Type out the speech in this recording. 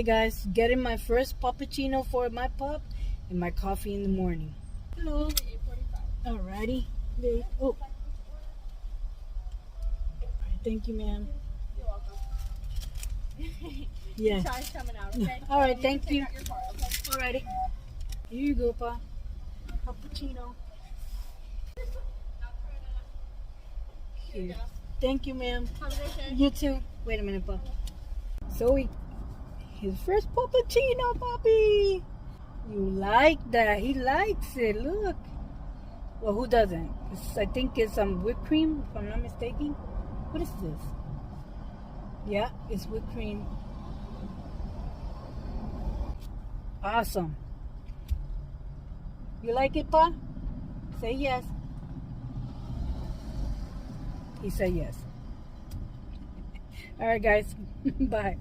Hey guys, getting my first puppuccino for my pup and my coffee in the morning. Hello. Alrighty. Oh. Thank you, ma'am. You're welcome. Yeah. Charge coming out, okay? All right, thank you. Your card, okay? Alrighty. Here you go, Pa. Puppuccino. Here. Thank you, ma'am. Have a great day. You too. Wait a minute, Pa. So his first puppuccino, puppy. You like that? He likes it. Look. Well, who doesn't? I think it's some whipped cream, if I'm not mistaken. What is this? Yeah, it's whipped cream. Awesome. You like it, Pa? Say yes. He said yes. All right, guys. Bye.